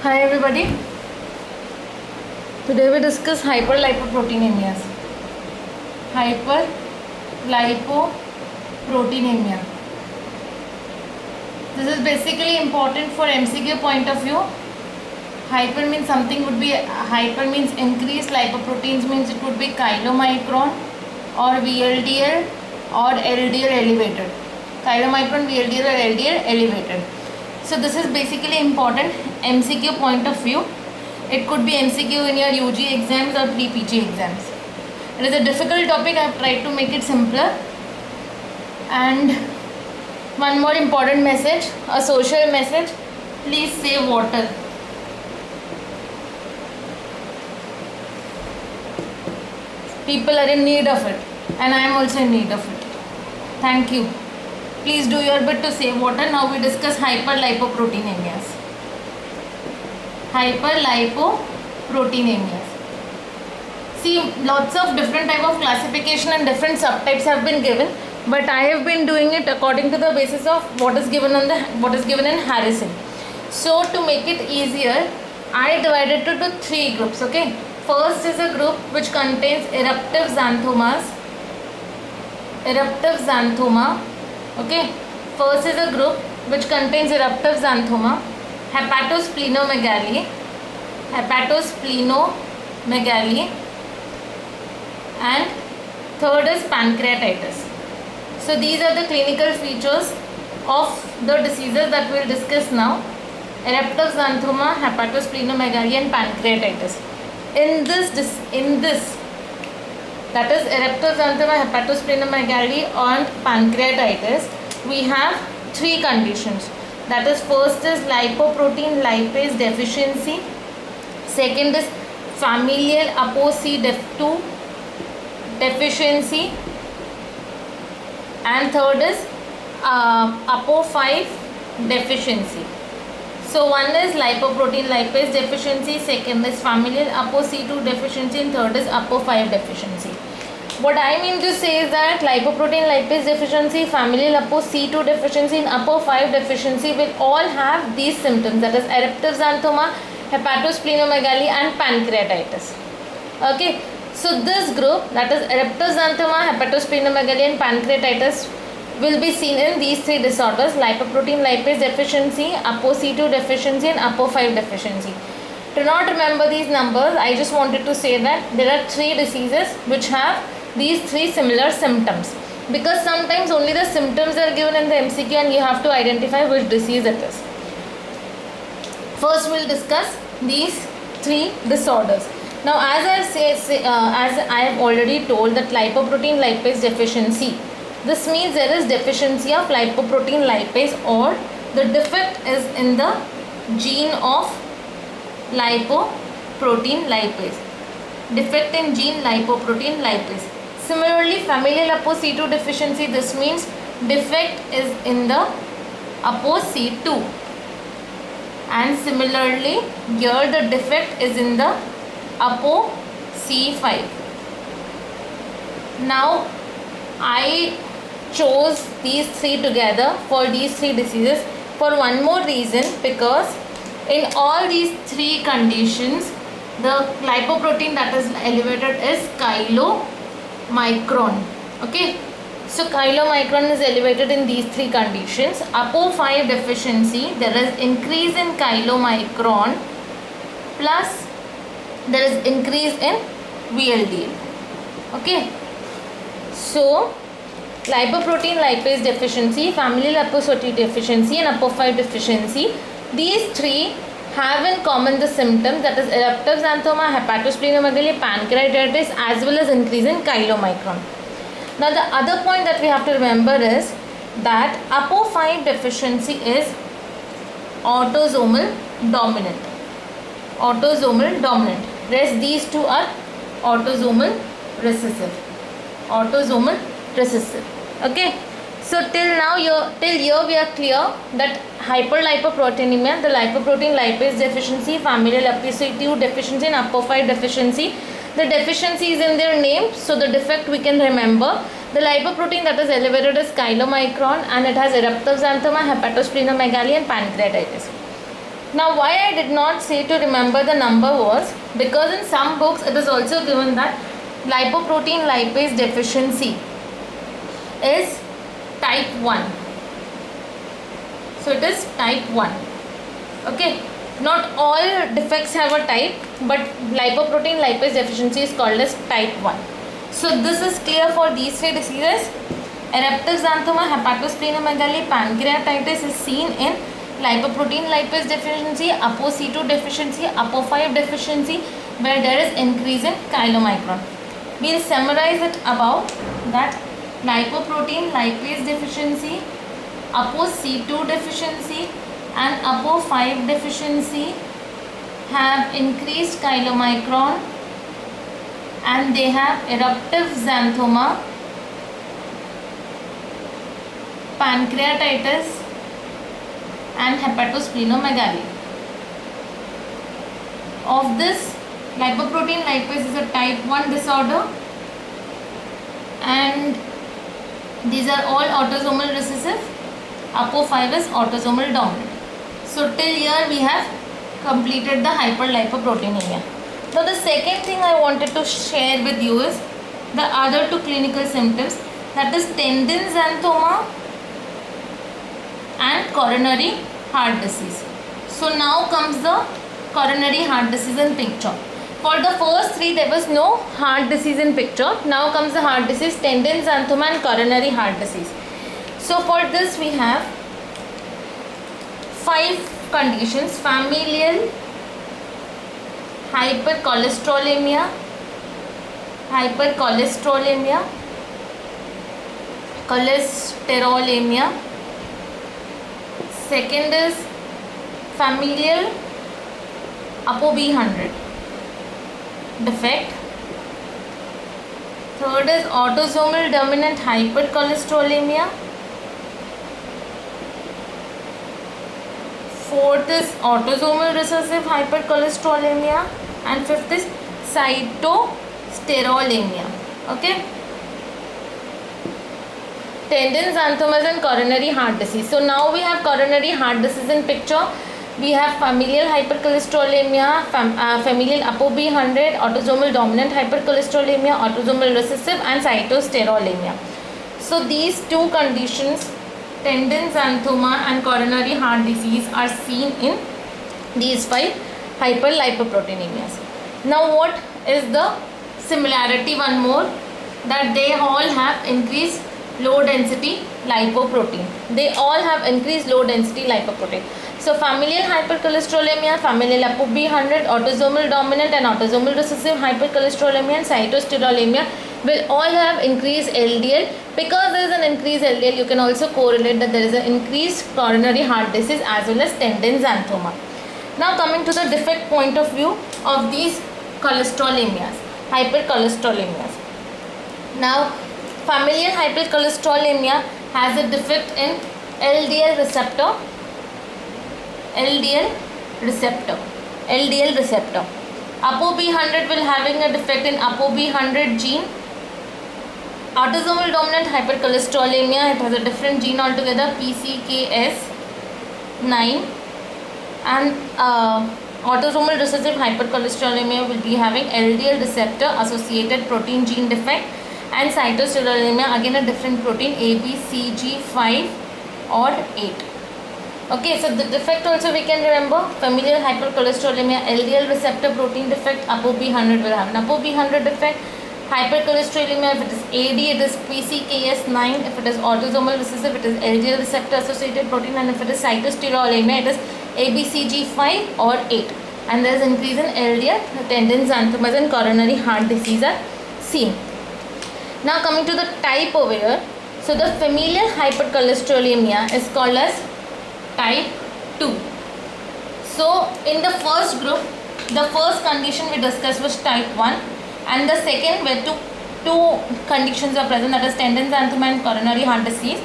Hi everybody. Today we discuss hyperlipoproteinemias. Hyperlipoproteinemia. This is basically important for MCQ point of view. Hyper means something would be hyper means increased, lipoproteins means it would be chylomicron or VLDL or LDL elevated. Chylomicron, VLDL or LDL elevated. So this is basically important MCQ point of view. It could be MCQ in your UG exams or pre-PG exams. It is a difficult topic. I have tried to make it simpler. And one more important message, a social message. Please save water. People are in need of it, and I am also in need of it. Thank you. Please do your bit to save water. Now we discuss hyperlipoproteinemias. Hyperlipoproteinemias. See, lots of different type of classification and different subtypes have been given, but I have been doing it according to the basis of what is given in Harrison. So to make it easier, I divided it into three groups. Okay. First is a group which contains eruptive xanthomas. Okay. First is a group which contains eruptive xanthoma, hepatosplenomegaly, and third is pancreatitis. So these are the clinical features of the diseases that we will discuss now: eruptive xanthoma, hepatosplenomegaly, and pancreatitis. In this that is eruptive xanthoma, hepatosplenomegaly and pancreatitis, we have three conditions. That is, first is lipoprotein lipase deficiency, second is Familial-Apothic 2 deficiency, and third is APO5 deficiency. So one is lipoprotein lipase deficiency, second is Familial-Apothic 2 deficiency, and third is APO5 deficiency. What I mean to say is that lipoprotein lipase deficiency, Familial-Apothic 2 deficiency, and APO5 deficiency will all have these symptoms, that is eruptive xanthoma, hepatosplenomegaly, and pancreatitis. Okay, so this group, that is eruptive xanthoma, hepatosplenomegaly, and pancreatitis, will be seen in these three disorders: lipoprotein lipase deficiency, APO-C2 deficiency, and APO5 deficiency. To not remember these numbers, I just wanted to say that there are three diseases which have these three similar symptoms, because sometimes only the symptoms are given in the MCQ and you have to identify which disease it is. First we will discuss these three disorders. Now as I have already told that lipoprotein lipase deficiency, this means there is deficiency of lipoprotein lipase, or the defect is in the gene of lipoprotein lipase. Defect in gene lipoprotein lipase. Similarly, Familial-Apothic 2 deficiency, this means defect is in the APO-C2. And similarly, here the defect is in the APO-C5. Now, I chose these three together for these three diseases for one more reason, because in all these three conditions the lipoprotein that is elevated is chylomicron. Okay, so chylomicron is elevated in these three conditions. APO5 deficiency, there is increase in chylomicron plus there is increase in VLDL. Okay, so lipoprotein lipase deficiency, Familial-Apothic deficiency, and APO5 deficiency, these three have in common the symptoms, that is eruptive xanthoma, hepatosplenomegaly, pancreatitis, as well as increase in chylomicron. Now the other point that we have to remember is that APO5 deficiency is autosomal dominant. Rest these two are autosomal recessive. Okay, so till here we are clear that hyperlipoproteinemia, the lipoprotein lipase deficiency, Familial-Apothic 2 deficiency, and APO5 deficiency, the deficiency is in their name, so the defect we can remember. The lipoprotein that is elevated is chylomicron, and it has eruptive xanthoma, hepatosplenomegaly, and pancreatitis. Now why I did not say to remember the number was because in some books it is also given that lipoprotein lipase deficiency is type 1. So it is type 1. Okay. Not all defects have a type, but lipoprotein lipase deficiency is called as type 1. So this is clear for these three diseases. Eruptive xanthoma, hepatosplenomegaly, pancreatitis is seen in lipoprotein lipase deficiency, ApoC2 deficiency, APO5 deficiency, where there is increase in chylomicron. We will summarize it above that lipoprotein lipase deficiency, ApoC2 deficiency and APO5 deficiency have increased chylomicron and they have eruptive xanthoma, pancreatitis and hepatosplenomegaly. Of this, lipoprotein lipase is a type 1 disorder and these are all autosomal recessive. APO5 is autosomal dominant. So till here we have completed the hyperlipoproteinemia. Now the second thing I wanted to share with you is the other two clinical symptoms, that is tendon xanthoma and coronary heart disease. So now comes the coronary heart disease in picture. For the first three there was no heart disease in picture. Now comes the heart disease, tendon xanthoma and coronary heart disease. So for this we have 5 conditions: familial hypercholesterolemia, cholesterol. Second is familial ApoB100 defect. Third is autosomal dominant hypercholesterolemia. Fourth is autosomal recessive hypercholesterolemia and fifth is cytosterolemia. Okay. Tendon xanthomas and coronary heart disease. So now we have coronary heart disease in picture. We have familial hypercholesterolemia, familial ApoB100, autosomal dominant hypercholesterolemia, autosomal recessive and cytosterolemia. So these two conditions, tendon xanthoma and coronary heart disease, are seen in these 5 hyperlipoproteinemias. Now what is the similarity? One more, that they all have increased low density lipoprotein. They all have increased low density lipoprotein. So familial hypercholesterolemia, familial ApoB100, autosomal dominant and autosomal recessive hypercholesterolemia and cytosterolemia will all have increased LDL. Because there is an increased LDL, you can also correlate that there is an increased coronary heart disease as well as tendon xanthoma. Now coming to the defect point of view of these cholesterolemias, hypercholesterolemias. Now familial hypercholesterolemia has a defect in LDL receptor. ApoB100 will having a defect in ApoB100 gene. Autosomal dominant hypercholesterolemia, it has a different gene altogether, PCKS9, and autosomal recessive hypercholesterolemia will be having LDL receptor associated protein gene defect, and cytosterolemia again a different protein, ABCG5 or 8. Okay, so the defect also we can remember: familial hypercholesterolemia, LDL receptor protein defect. ApoB100 will have an ApoB100 defect. Hypercholesterolemia, if it is AD, it is PCKS9. If it is autosomal recessive, it is LDL receptor associated protein, and if it is cytosterolemia, it is ABCG5 or 8. And there is increase in LDL, tendon xanthomas and coronary heart disease are seen. Now coming to the type over here. So the familial hypercholesterolemia is called as type 2. So in the first group, the first condition we discussed was type 1, and the second where two conditions are present, that is tendon xanthoma and coronary heart disease.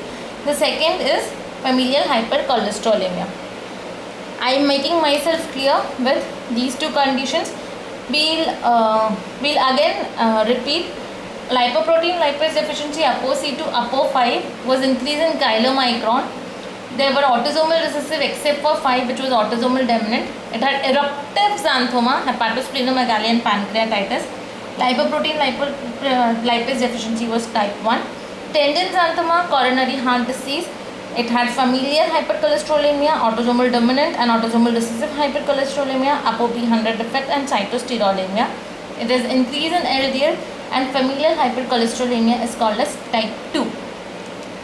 The second is familial hypercholesterolemia. I am making myself clear with these two conditions. We'll again repeat. Lipoprotein lipase deficiency, ApoC2, APO5 was increase in chylomicron. They were autosomal recessive except for 5, which was autosomal dominant. It had eruptive xanthoma, hepatosplenomegaly and pancreatitis. Lipoprotein lipase deficiency was type 1. Tendon xanthoma, coronary heart disease. It had familial hypercholesterolemia, autosomal dominant and autosomal recessive hypercholesterolemia, ApoB100 defect and cytosterolemia. It is increase in LDL, and familial hypercholesterolemia is called as type 2.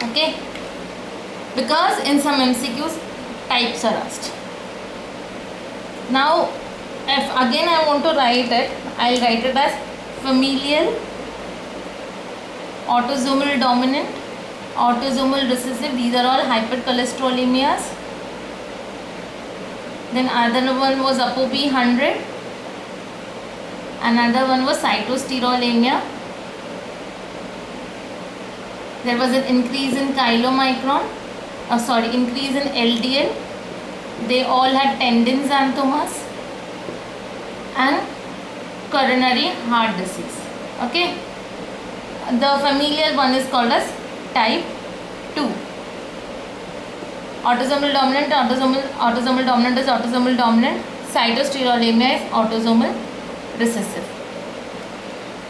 Okay, because in some MCQs types are asked. Now if again I want to write it, I'll write it as familial, autosomal dominant, autosomal recessive. These are all hypercholesterolemias. Then other one was ApoB100. Another one was cytosterolemia. There was an increase in chylomicron. Increase in LDL. They all had tendon xanthomas and coronary heart disease. Okay. The familial one is called as type 2. Autosomal dominant, autosomal dominant is autosomal dominant. Cytosterolemia is autosomal recessive.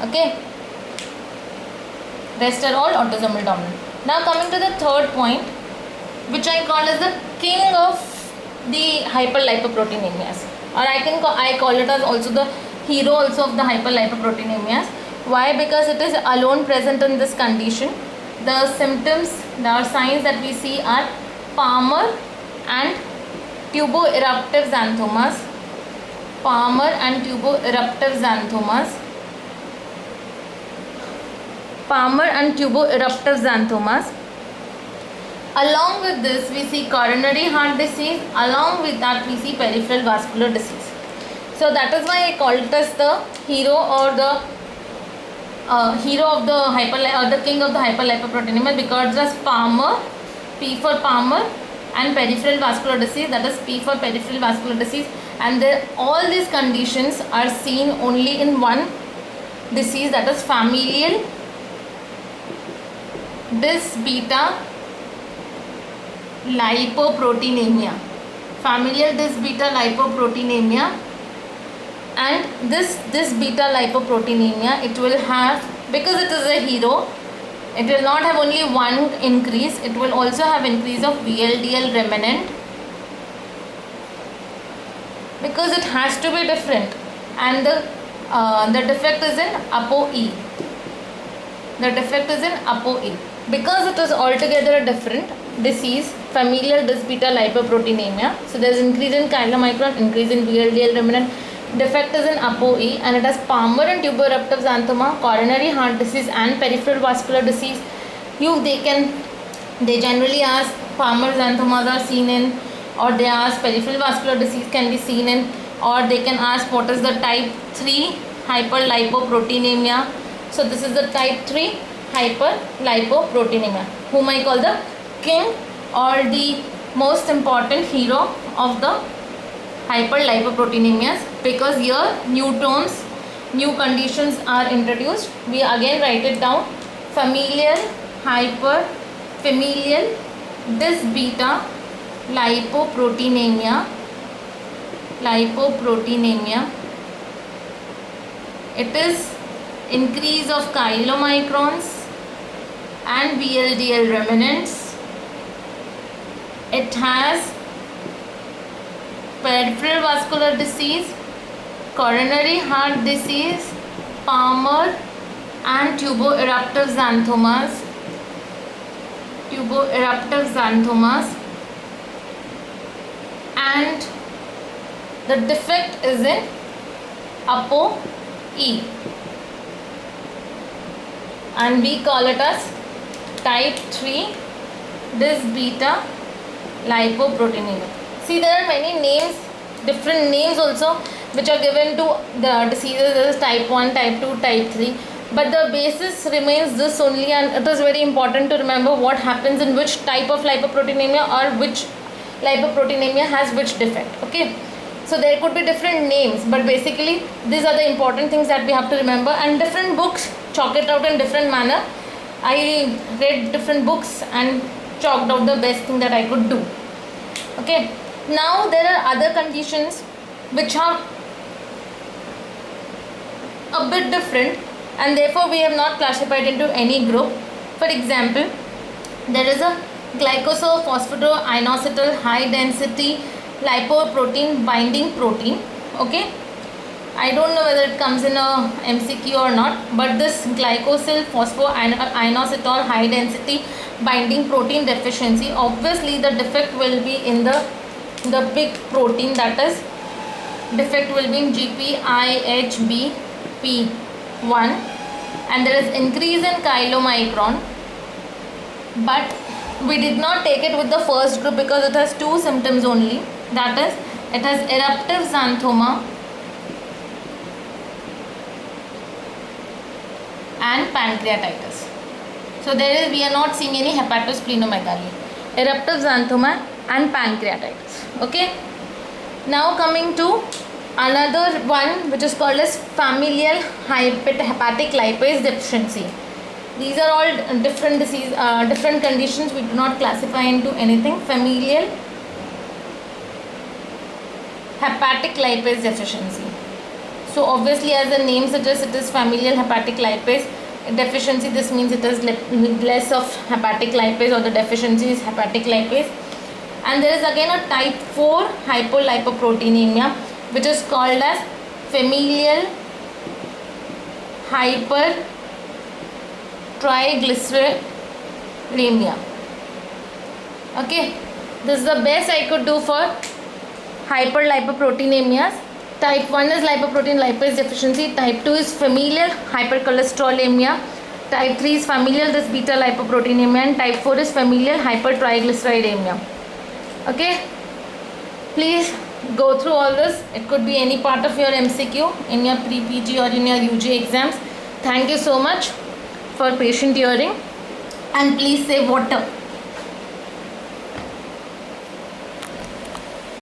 Okay. Rest are all autosomal dominant. Now coming to the third point, which I call as the king of the hyperlipoproteinemias, or I call it as also the hero also of the hyperlipoproteinemias. Why? Because it is alone present in this condition. The symptoms, the signs that we see are Palmer and tubo-eruptive xanthomas. Palmer and tubo-eruptive xanthomas. Palmer and tubo-eruptive xanthomas. Along with this, we see coronary heart disease. Along with that, we see peripheral vascular disease. So that is why I called it as the hero, or the hero of the the king of the hyperlipoproteinemia, because it is Palmer, P for Palmer, and peripheral vascular disease, that is P for peripheral vascular disease. And all these conditions are seen only in one disease, that is familial dys-beta lipoproteinemia. Familial dys-beta lipoproteinemia. And this beta lipoproteinemia, it will have, because it is a hero, it will not have only one increase, it will also have increase of VLDL remnant, because it has to be different, and the defect is in ApoE. The defect is in ApoE. Because it is altogether a different disease, familial dys-beta lipoproteinemia. So there is increase in chylomicron, increase in VLDL remnant. Defect is in ApoE, and it has Palmer and tubo-eruptive xanthoma, coronary heart disease and peripheral vascular disease. They generally ask Palmer xanthomas are seen in, or they ask peripheral vascular disease can be seen in, or they can ask what is the type 3 hyperlipoproteinemia. So this is the type 3 hyperlipoproteinemia, whom I call the king or the most important hero of the hyperlipoproteinemias, because here new terms, new conditions are introduced. We again write it down: familial dys-beta lipoproteinemia. It is increase of chylomicrons and VLDL remnants. It has peripheral vascular disease, coronary heart disease, Palmer and tubo-eruptive xanthomas. And the defect is in ApoE, and we call it as type 3 dys-beta lipoproteinemia. See, there are many names, different names also, which are given to the diseases. There is type 1, type 2, type 3. But the basis remains this only, and it is very important to remember what happens in which type of lipoproteinemia, or which lipoproteinemia has which defect. Okay. So there could be different names, but basically these are the important things that we have to remember. And different books chalk it out in different manner. I read different books, and chalked out the best thing that I could do. Okay, now there are other conditions which are a bit different, and therefore we have not classified into any group. For example, there is a glycosylphosphatidylinositol high density lipoprotein binding protein. Okay, I don't know whether it comes in a MCQ or not, but this glycosylphosphatidylinositol high density binding protein deficiency, obviously the defect will be in the big protein, that is defect will be in GPIHBP1, and there is increase in chylomicron, but we did not take it with the first group because it has two symptoms only, that is it has eruptive xanthoma and pancreatitis. So we are not seeing any hepatosplenomegaly, eruptive xanthoma and pancreatitis. Okay, now coming to another one which is called as familial hepatic lipase deficiency. These are all different disease, different conditions. We do not classify into anything. Familial hepatic lipase deficiency. So obviously, as the name suggests, it is familial hepatic lipase deficiency. This means it is less of hepatic lipase, or the deficiency is hepatic lipase. And there is again a type 4 hyperlipoproteinemia, which is called as familial hypertriglyceridemia. Okay, this is the best I could do for hyperlipoproteinemias. Type 1 is lipoprotein lipase deficiency, type 2 is familial hypercholesterolemia, type 3 is familial beta lipoproteinemia, and type 4 is familial hypertriglyceridemia. Okay, please go through all this. It could be any part of your MCQ in your pre-PG or in your UG exams. Thank you so much for patient hearing, and please save water.